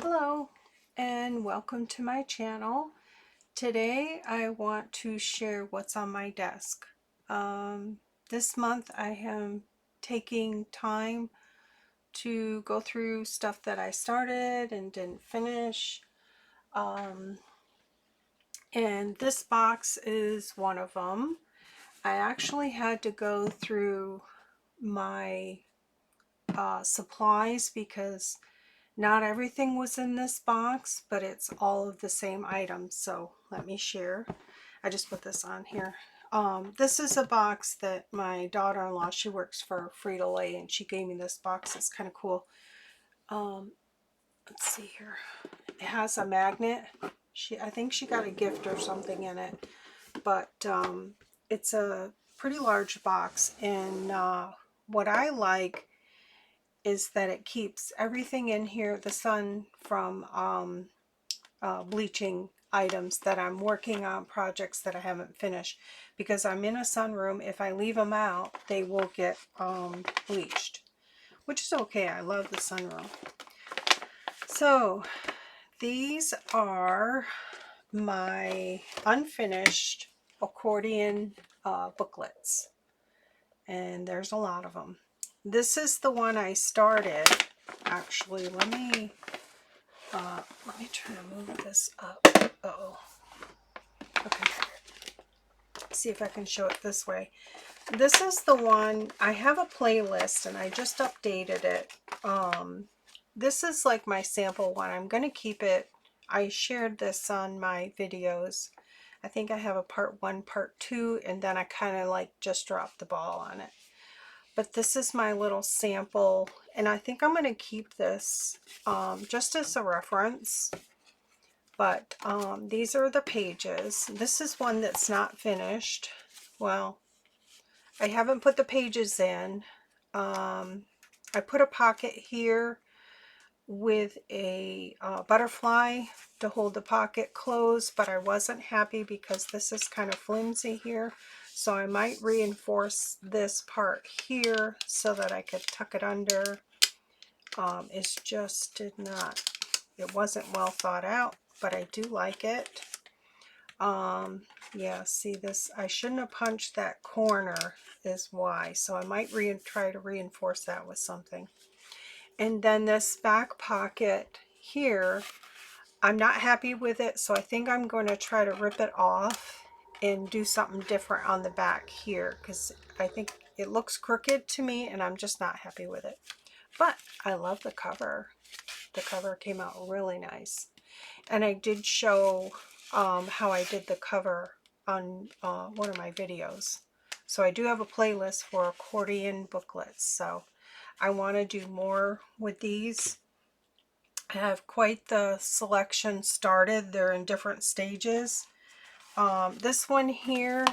Hello and welcome to my channel. Today I want to share what's on my desk. This month I am taking time to go through stuff that I started and didn't finish. And this box is one of them. I actually had to go through my supplies because not everything was in this box, but it's all of the same items. So let me share. I just put this on here. This is a box that my daughter-in-law, she works for Frito-Lay, and she gave me this box. It's kind of cool. Let's see here. It has a magnet. I think she got a gift or something in it, but it's a pretty large box. And what I like is that it keeps everything in here, the sun from bleaching items that I'm working on, projects that I haven't finished, because I'm in a sunroom. If I leave them out, they will get bleached, which is okay. I love the sunroom. So these are my unfinished accordion booklets, and there's a lot of them. This is the one I started. Actually, let me try to move this up. Uh-oh. Okay. See if I can show it this way. This is the one, I have a playlist and I just updated it. This is like my sample one. I'm going to keep it. I shared this on my videos. I think I have a part 1, part 2, and then I kind of like just dropped the ball on it. But this is my little sample, and I think I'm going to keep this just as a reference. But these are the pages. This is one that's not finished. Well, I haven't put the pages in. I put a pocket here with a butterfly to hold the pocket closed, but I wasn't happy because this is kind of flimsy here. So I might reinforce this part here so that I could tuck it under. It just did not, it wasn't well thought out, but I do like it. Yeah, see this, I shouldn't have punched that corner is why. So I might try to reinforce that with something. And then this back pocket here, I'm not happy with it, so I think I'm going to try to rip it off and do something different on the back here, because I think it looks crooked to me and I'm just not happy with it. But I love the cover. The cover came out really nice. And I did show how I did the cover on one of my videos. So I do have a playlist for accordion booklets. So I want to do more with these. I have quite the selection started. They're in different stages. This one here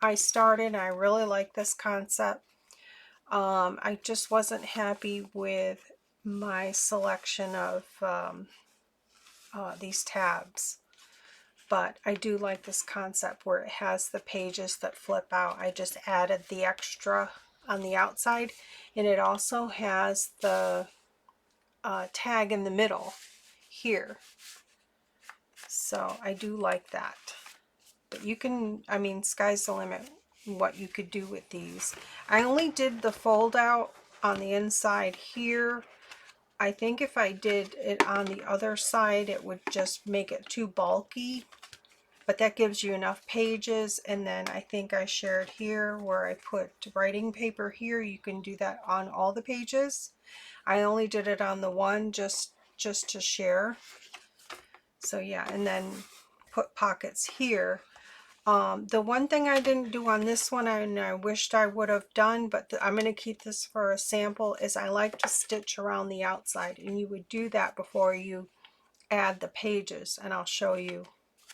I started, and I really like this concept. I just wasn't happy with my selection of these tabs. But I do like this concept where it has the pages that flip out. I just added the extra on the outside, and it also has the tag in the middle here. So I do like that. But you can, I mean, sky's the limit what you could do with these. I only did the fold out on the inside here. I think if I did it on the other side, it would just make it too bulky. But that gives you enough pages. And then I think I shared here where I put writing paper here. You can do that on all the pages. I only did it on the one just to share. So yeah, and then put pockets here. The one thing I didn't do on this one, and I wished I would have done, but I'm going to keep this for a sample, is I like to stitch around the outside, and you would do that before you add the pages, and I'll show you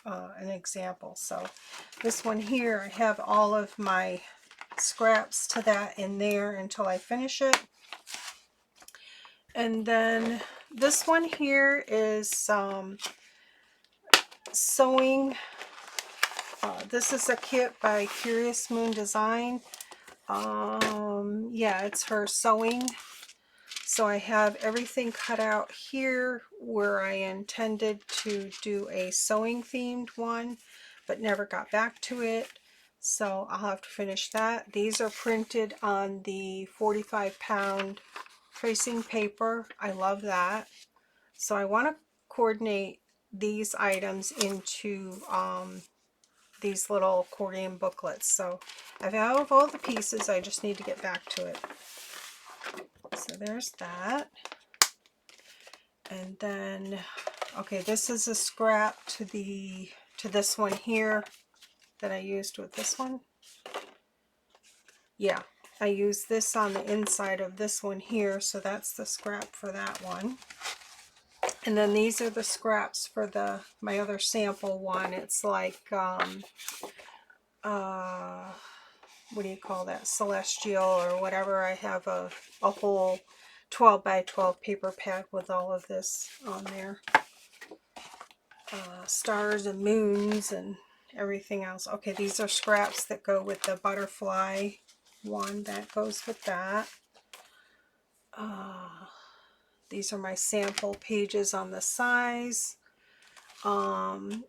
an example. So this one here, I have all of my scraps to that in there until I finish it. And then this one here is sewing. This is a kit by Curious Moon Design. Yeah, it's her sewing So I have everything cut out here where I intended to do a sewing themed one, but never got back to it. So I'll have to finish that. These are printed on the 45-pound tracing paper. I love that. So I want to coordinate these items into these little accordion booklets. So I have all the pieces, I just need to get back to it. So there's that. And then, okay, this is a scrap to this one here that I used with this one. Yeah, I used this on the inside of this one here, so that's the scrap for that one. And then these are the scraps for my other sample one. It's like what do you call that, celestial or whatever. I have a whole 12 by 12 paper pack with all of this on there. Stars and moons and everything else. Okay, these are scraps that go with the butterfly one that goes with that. These are my sample pages on the size.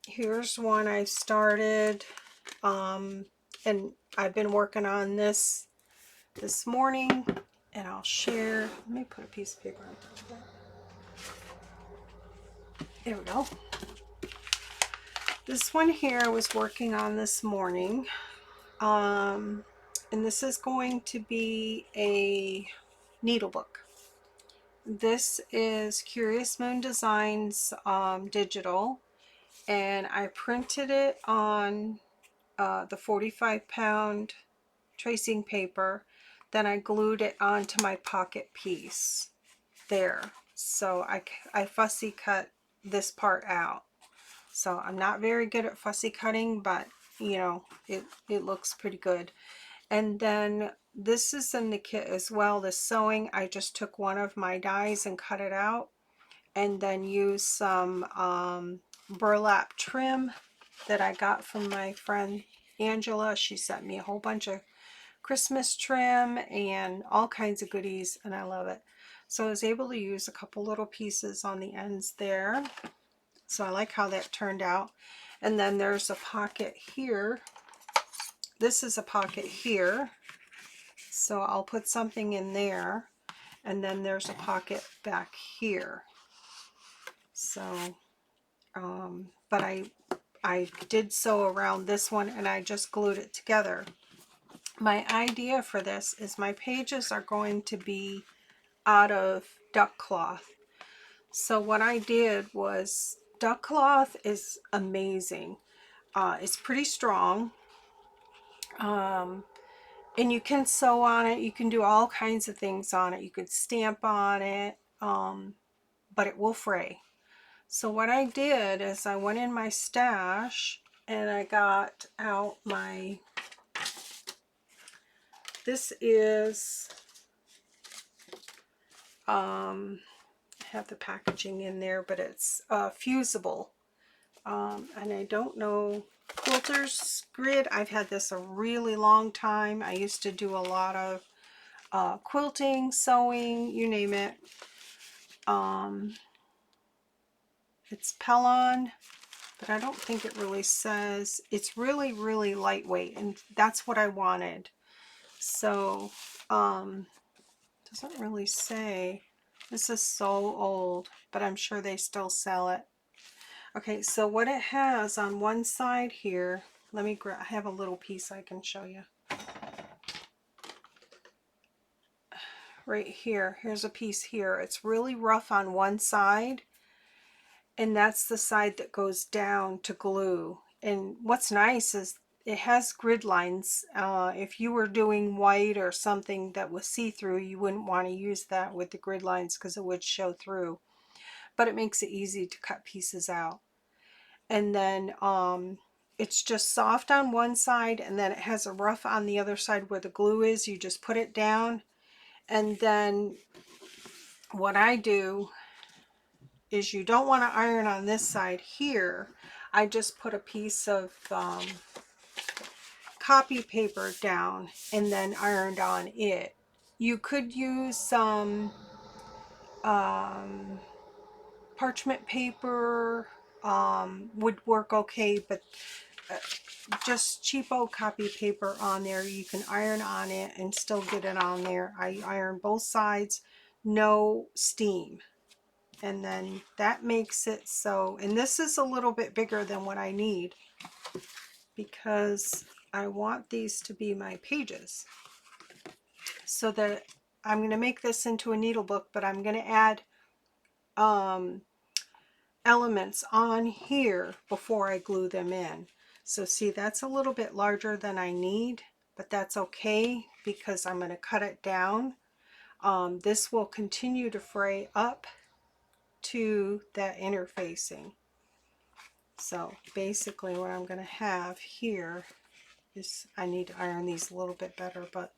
Here's one I started, and I've been working on this morning, and I'll share. Let me put a piece of paper on top of that. There we go. This one here I was working on this morning, and this is going to be a needle book. This is Curious Moon Designs digital, and I printed it on the 45-pound tracing paper. Then I glued it onto my pocket piece there. So I fussy cut this part out. So I'm not very good at fussy cutting, but you know, it looks pretty good. And then this is in the kit as well, the sewing. I just took one of my dies and cut it out, and then used some burlap trim that I got from my friend Angela. She sent me a whole bunch of Christmas trim and all kinds of goodies, and I love it. So I was able to use a couple little pieces on the ends there. So I like how that turned out. And then there's a pocket here. This is a pocket here. So I'll put something in there. And then there's a pocket back here. So, but I did sew around this one and I just glued it together. My idea for this is my pages are going to be out of duck cloth. So what I did was, duck cloth is amazing. It's pretty strong. And you can sew on it. You can do all kinds of things on it. You could stamp on it, but it will fray. So what I did is I went in my stash and I got out my, this is, I have the packaging in there, but it's fusible. And I don't know, quilter's grid. I've had this a really long time. I used to do a lot of quilting, sewing, you name it. It's Pellon, but I don't think it really says. It's really, really lightweight, and that's what I wanted. So, doesn't really say. This is so old, but I'm sure they still sell it. Okay, so what it has on one side here, let me grab, I have a little piece I can show you. Right here, here's a piece here. It's really rough on one side, and that's the side that goes down to glue. And what's nice is it has grid lines. If you were doing white or something that was see-through, you wouldn't want to use that with the grid lines because it would show through. But it makes it easy to cut pieces out. And then it's just soft on one side, and then it has a rough on the other side where the glue is. You just put it down, and then what I do is, you don't want to iron on this side here. I just put a piece of copy paper down and then ironed on it. You could use some parchment paper would work okay, but just cheapo copy paper on there. You can iron on it and still get it on there. I iron both sides, no steam. And then that makes it so, and this is a little bit bigger than what I need because I want these to be my pages. So that I'm going to make this into a needle book, but I'm going to add elements on here before I glue them in. So see, that's a little bit larger than I need, but that's okay because I'm going to cut it down. This will continue to fray up to that interfacing. So basically what I'm going to have here is, I need to iron these a little bit better, but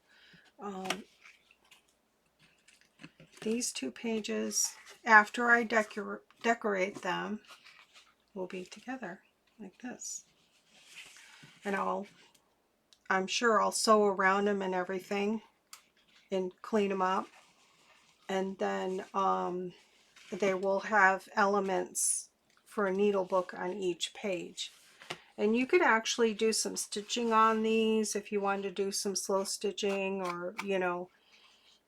these two pages, after I decorate them, will be together like this. And I'm sure I'll sew around them and everything and clean them up. And then they will have elements for a needle book on each page. And you could actually do some stitching on these if you wanted to do some slow stitching, or, you know,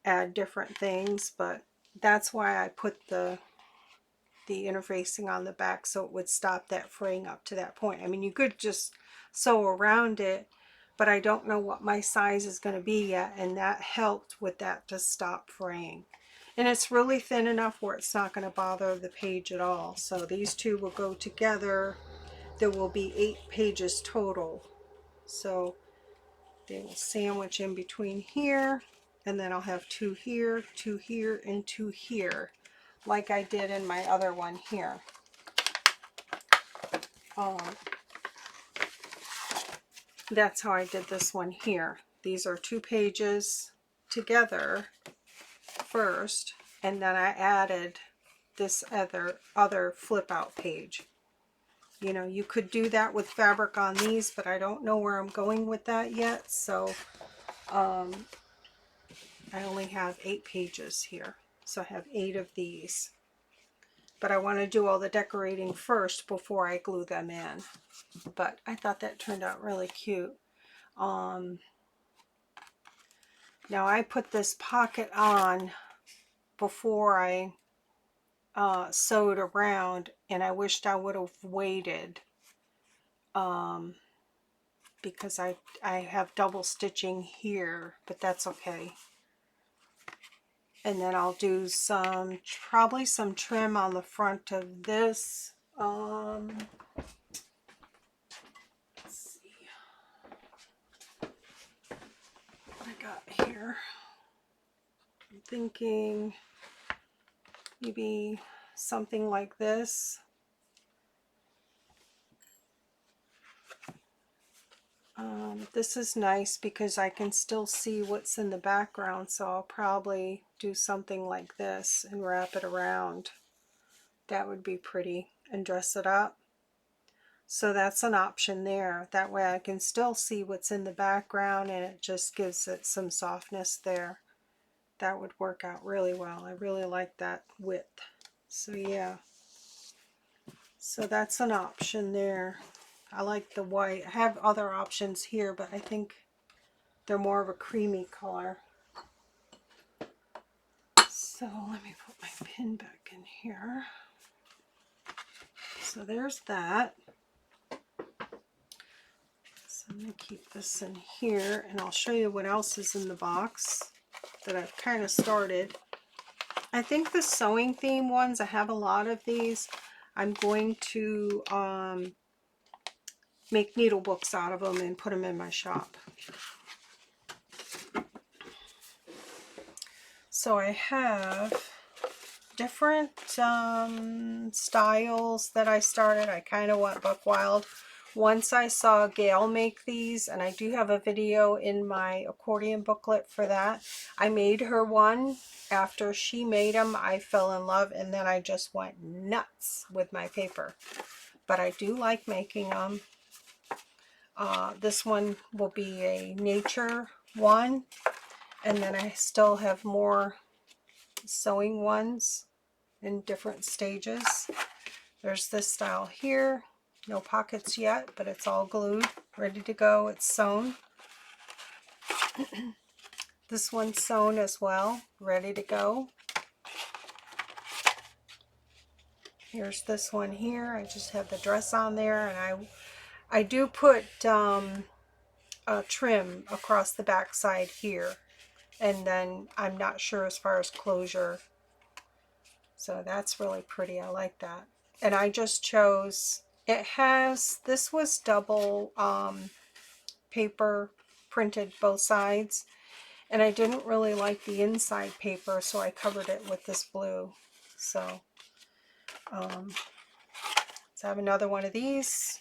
add different things. But that's why I put the interfacing on the back, so it would stop that fraying up to that point. I mean, you could just sew around it, but I don't know what my size is going to be yet, and that helped with that to stop fraying. And it's really thin enough where it's not going to bother the page at all. So these two will go together. There will be 8 pages total. So they will sandwich in between here, and then I'll have 2 here, 2 here, and 2 here, like I did in my other one here. That's how I did this one here. These are 2 pages together first, and then I added this other flip out page. You know, you could do that with fabric on these, but I don't know where I'm going with that yet. So I only have 8 pages here. So I have 8 of these. But I want to do all the decorating first before I glue them in. But I thought that turned out really cute. Now I put this pocket on before I sewed around, and I wished I would have waited because I have double stitching here, but that's okay. And then I'll do probably some trim on the front of this. Let's see what I got here. I'm thinking maybe something like this. This is nice because I can still see what's in the background, so I'll probably do something like this and wrap it around. That would be pretty, and dress it up. So that's an option there. That way I can still see what's in the background, and it just gives it some softness there. That would work out really well. I really like that width. So yeah. So that's an option there. I like the white. I have other options here, but I think they're more of a creamy color. So let me put my pin back in here. So there's that. So I'm going to keep this in here, and I'll show you what else is in the box that I've kind of started. I think the sewing theme ones, I have a lot of these. I'm going to make needle books out of them and put them in my shop. So I have different styles that I started. I kind of went buck wild once I saw Gail make these, and I do have a video in my accordion booklet for that. I made her one. After she made them, I fell in love, and then I just went nuts with my paper. But I do like making them. This one will be a nature one, and then I still have more sewing ones in different stages. There's this style here. No pockets yet, but it's all glued, ready to go. It's sewn. This one's sewn as well, ready to go. Here's this one here. I just have the dress on there, and I do put a trim across the back side here, and then I'm not sure as far as closure. So that's really pretty. I like that. And I just chose, this was double paper printed both sides, and I didn't really like the inside paper, so I covered it with this blue. So let's have another one of these.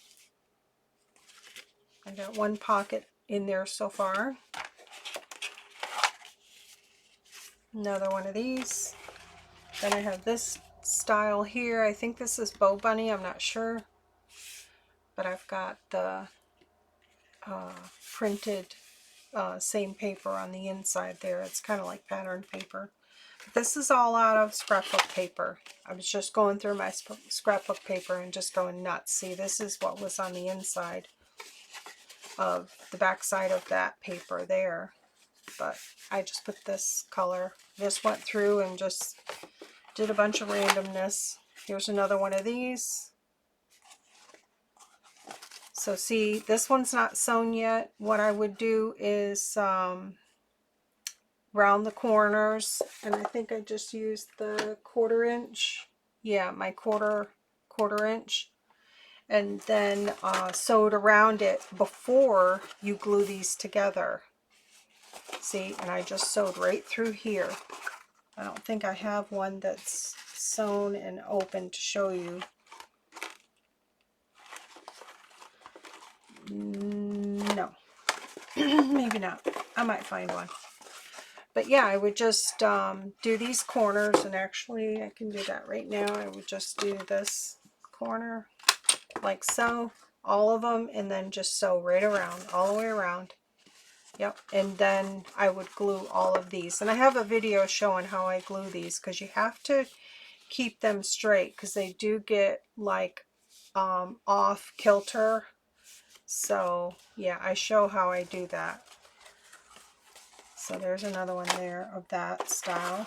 I got one pocket in there so far. Another one of these. Then I have this style here. I think this is Bow Bunny, I'm not sure. But I've got the printed same paper on the inside there. It's kind of like pattern paper. But this is all out of scrapbook paper. I was just going through my scrapbook paper and just going nuts. See, this is what was on the inside of the back side of that paper there. But I just put this color. Just went through and just did a bunch of randomness. Here's another one of these. So see, this one's not sewn yet. What I would do is round the corners, and I think I just used the 1/4 inch. Yeah, my quarter inch. And then sewed around it before you glue these together. See, and I just sewed right through here. I don't think I have one that's sewn and open to show you. No, maybe not. I might find one. But yeah, I would just do these corners, and actually I can do that right now. I would just do this corner like so, all of them, and then just sew right around, all the way around. Yep, and then I would glue all of these. And I have a video showing how I glue these, because you have to keep them straight, because they do get like off kilter. So yeah, I show how I do that. So there's another one there of that style.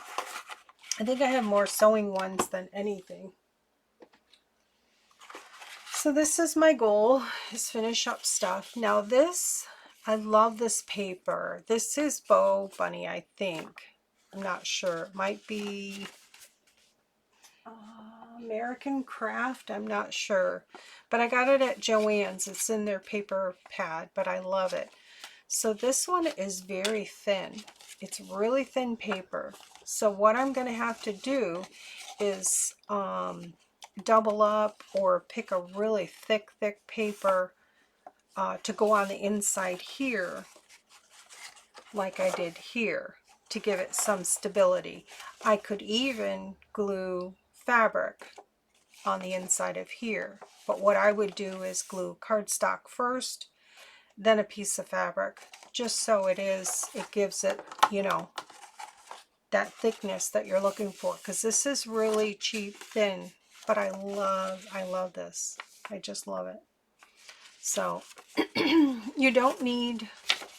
I think I have more sewing ones than anything. So this is my goal, is finish up stuff. Now this, I love this paper. This is Bow Bunny, I think. I'm not sure. It might be American Craft. I'm not sure. But I got it at Joann's. It's in their paper pad, but I love it. So this one is very thin. It's really thin paper. So what I'm going to have to do is double up or pick a really thick paper to go on the inside here, like I did here, to give it some stability. I could even glue fabric on the inside of here, but what I would do is glue cardstock first, then a piece of fabric, just so it gives it, you know, that thickness that you're looking for, because this is really cheap thin, but I love this. I just love it. So you don't need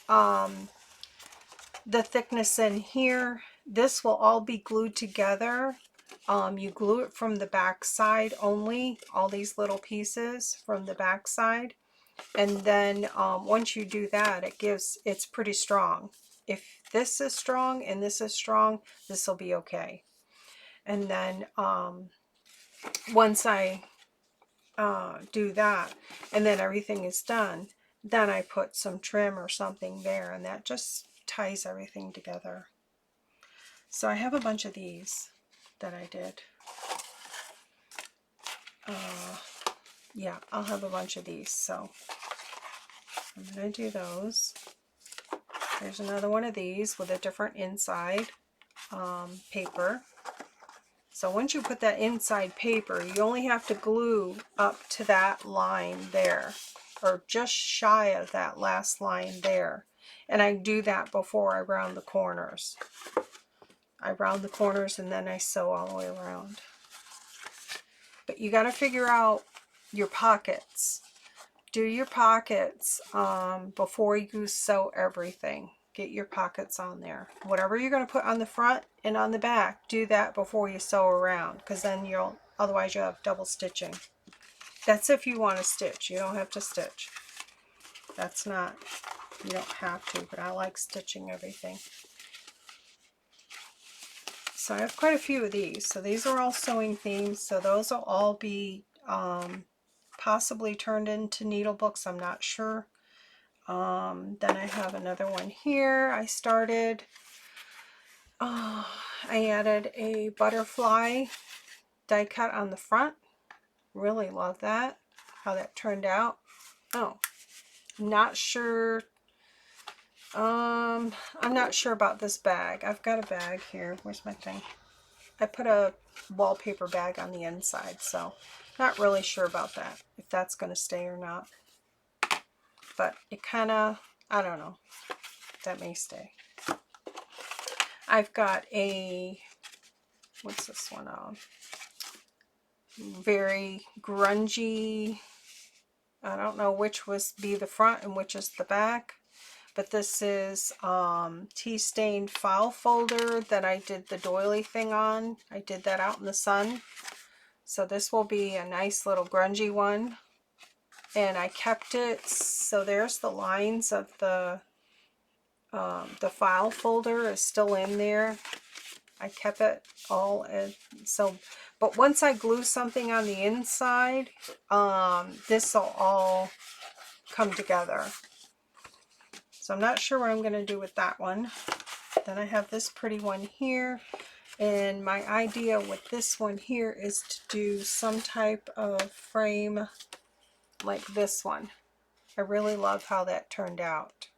the thickness in here. This will all be glued together. You glue it from the back side only, all these little pieces from the back side. And then once you do that, it's pretty strong. If this is strong and this is strong, this will be okay. And then once I do that, and then everything is done, then I put some trim or something there, and that just ties everything together. So I have a bunch of these that I did. Yeah, I'll have a bunch of these, so I'm going to do those. There's another one of these with a different inside paper. So once you put that inside paper, you only have to glue up to that line there, or just shy of that last line there. And I do that before I round the corners. I round the corners and then I sew all the way around. But you got to figure out your pockets. Do your pockets before you sew everything. Get your pockets on there. Whatever you're going to put on the front and on the back, do that before you sew around, because then otherwise you'll have double stitching. That's if you want to stitch. You don't have to stitch. That's not, you don't have to, but I like stitching everything. So I have quite a few of these. So these are all sewing themes. So those will all be possibly turned into needle books. I'm not sure. Then I have another one here. I added a butterfly die cut on the front. Really love that, how that turned out. Oh, not sure. I'm not sure about this bag. I've got a bag here. Where's my thing? I put a wallpaper bag on the inside, so not really sure about that, if that's going to stay or not. But it kind of, I don't know, that may stay. I've got a, what's this one on? Very grungy, I don't know which be the front and which is the back. But this is tea stained file folder that I did the doily thing on. I did that out in the sun. So this will be a nice little grungy one. And I kept it, so there's the lines of the file folder is still in there. I kept it all so, but once I glue something on the inside, this will all come together. So I'm not sure what I'm going to do with that one. Then I have this pretty one here. And my idea with this one here is to do some type of frame like this one. I really love how that turned out.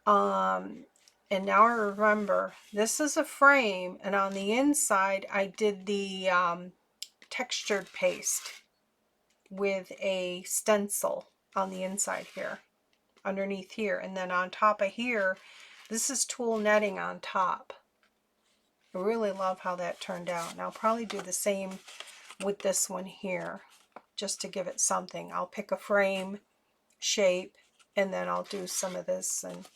And now I remember, this is a frame, and on the inside I did the textured paste with a stencil on the inside here, underneath here, and then on top of here, this is tulle netting on top. I really love how that turned out, and I'll probably do the same with this one here, just to give it something. I'll pick a frame shape, and then I'll do some of this, and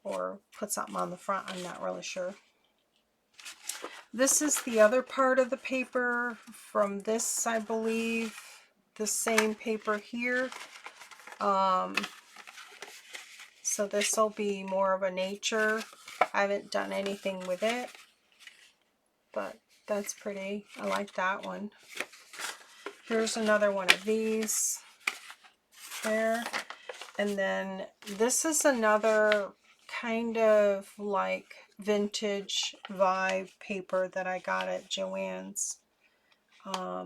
or put something on the front. I'm not really sure. This is the other part of the paper from this, I believe, the same paper here. So this will be more of a nature. I haven't done anything with it, but that's pretty. I like that one. Here's another one of these there. And then this is another kind of like vintage vibe paper that I got at Joann's. I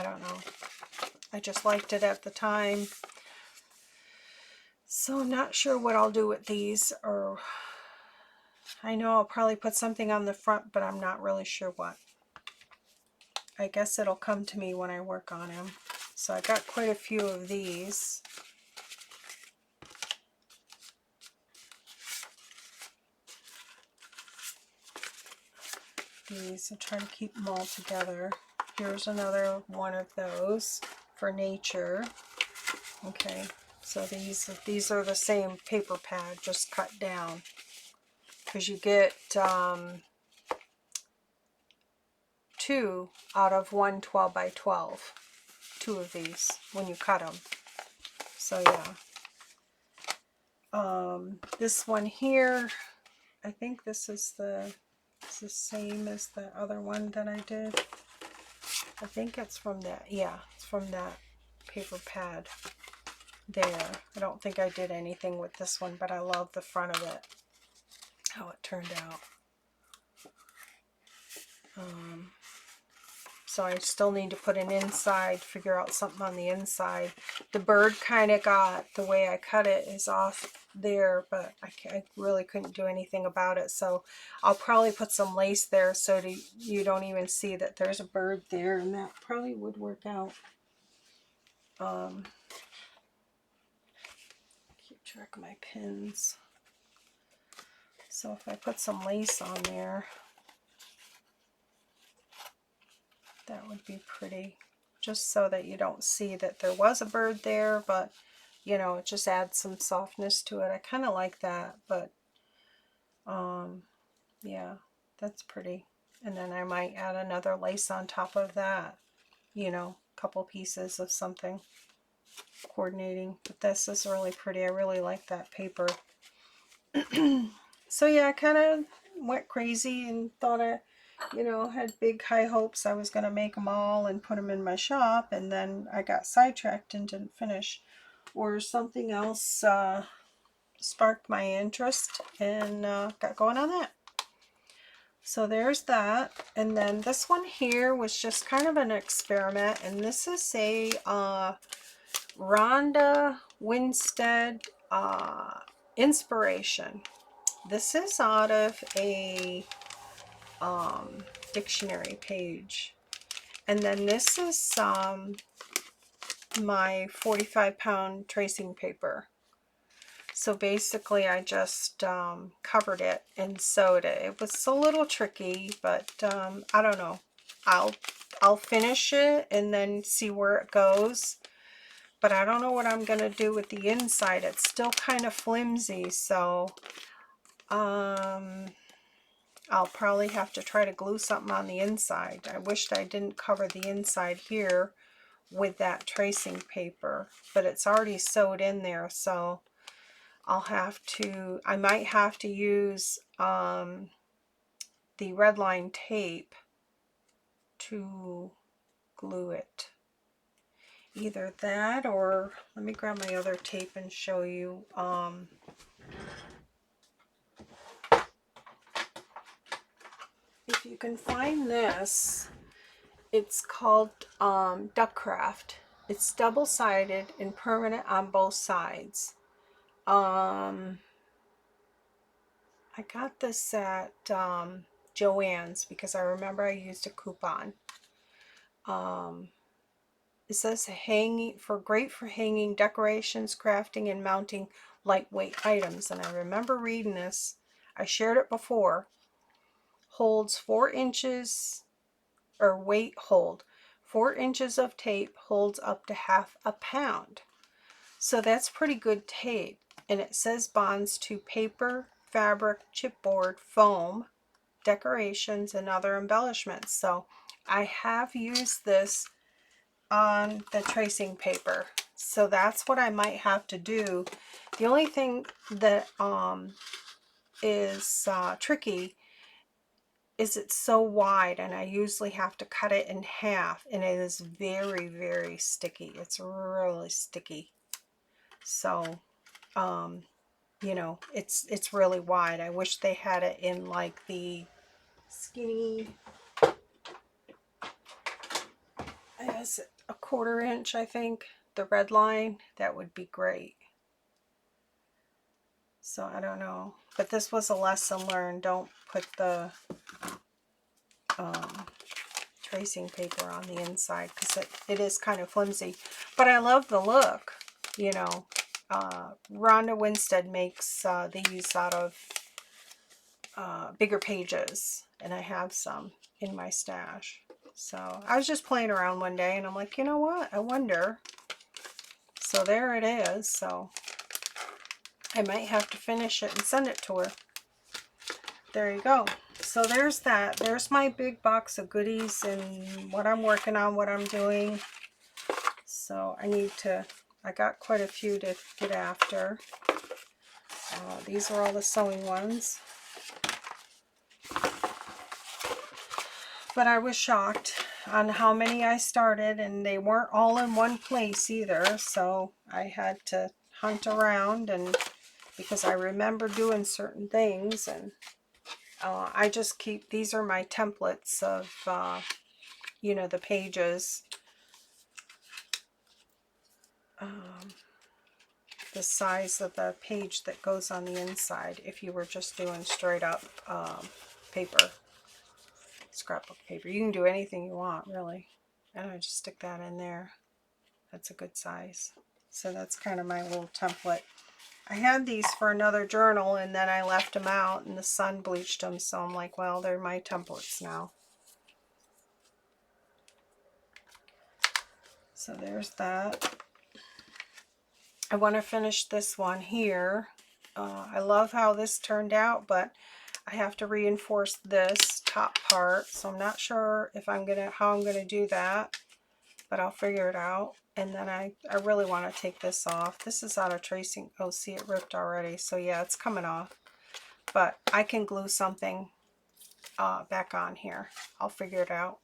don't know. I just liked it at the time. So I'm not sure what I'll do with these, or I know I'll probably put something on the front, but I'm not really sure what. I guess it'll come to me when I work on them. So I got quite a few of these. I'm trying to keep them all together. Here's another one of those for nature. Okay, so these are the same paper pad, just cut down, because you get 2 out of one 12 by 12. 2 of these when you cut them. So yeah. This one here, I think this is the same as the other one that I did. I think it's from that, yeah, it's from that paper pad there. I don't think I did anything with this one, but I love the front of it, how it turned out. So I still need to put an inside, figure out something on the inside. The bird kind of got, the way I cut it is off there, but I really couldn't do anything about it. So I'll probably put some lace there so you don't even see that there's a bird there, and that probably would work out. Keep track of my pins. So if I put some lace on there, that would be pretty. Just so that you don't see that there was a bird there, but you know, it just adds some softness to it. I kind of like that, but yeah, that's pretty. And then I might add another lace on top of that, you know, a couple pieces of something coordinating. But this is really pretty. I really like that paper. So yeah, I kind of went crazy and thought I, you know, had big high hopes I was going to make them all and put them in my shop, and then I got sidetracked and didn't finish, or something else sparked my interest and got going on that. So there's that. And then this one here was just kind of an experiment, and this is a Rhonda Winstead inspiration. This is out of a dictionary page. And then this is my 45-pound tracing paper. So basically I just covered it and sewed it. It was a little tricky, but I don't know. I'll finish it and then see where it goes. But I don't know what I'm going to do with the inside. It's still kind of flimsy, so I'll probably have to try to glue something on the inside. I wished I didn't cover the inside here with that tracing paper, but it's already sewed in there, so I'll have to, I might have to use the red line tape to glue it. Either that, or let me grab my other tape and show you. If you can find this, it's called Duckcraft. It's double-sided and permanent on both sides. I got this at Joann's because I remember I used a coupon. It says great for hanging decorations, crafting, and mounting lightweight items. And I remember reading this. I shared it before. Holds 4 inches, or weight hold. 4 inches of tape holds up to half a pound. So that's pretty good tape. And it says bonds to paper, fabric, chipboard, foam, decorations, and other embellishments. So I have used this on the tracing paper. So that's what I might have to do. The only thing that is tricky is it's so wide, and I usually have to cut it in half, and it is very, very sticky. It's really sticky. So, you know, it's really wide. I wish they had it in like the skinny, is it a 1/4 inch, I think, the red line. That would be great. So I don't know, but this was a lesson learned. Don't put the tracing paper on the inside, because it is kind of flimsy, but I love the look. You know, Rhonda Winstead makes these out of bigger pages, and I have some in my stash. So I was just playing around one day, and I'm like, you know what, I wonder. So there it is. So I might have to finish it and send it to her. There you go. So there's that. There's my big box of goodies and what I'm working on, what I'm doing. So I got quite a few to get after. These are all the sewing ones. But I was shocked on how many I started, and they weren't all in one place either. So I had to hunt around, and because I remember doing certain things, and I just keep, these are my templates of, you know, the pages. The size of the page that goes on the inside if you were just doing straight up paper, scrapbook paper. You can do anything you want, really. And I just stick that in there. That's a good size. So that's kind of my little template. I had these for another journal and then I left them out and the sun bleached them, so I'm like, well, they're my templates now. So there's that. I want to finish this one here. I love how this turned out, but I have to reinforce this top part, so I'm not sure if how I'm gonna do that, but I'll figure it out. And then I really want to take this off. This is out of tracing. Oh, see, it ripped already. So yeah, it's coming off. But I can glue something back on here. I'll figure it out.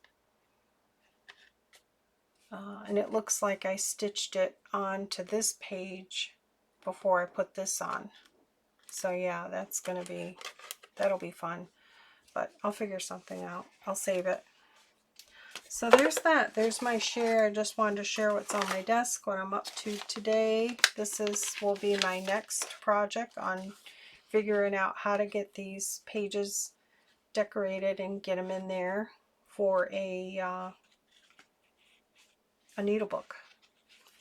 And it looks like I stitched it onto this page before I put this on. So yeah, that'll be fun. But I'll figure something out. I'll save it. So there's that. There's my share. I just wanted to share what's on my desk, what I'm up to today. This will be my next project on figuring out how to get these pages decorated and get them in there for a needlebook.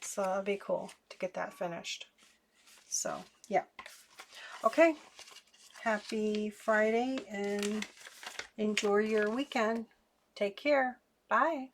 So that'll be cool to get that finished. So yeah. Okay. Happy Friday and enjoy your weekend. Take care. Bye.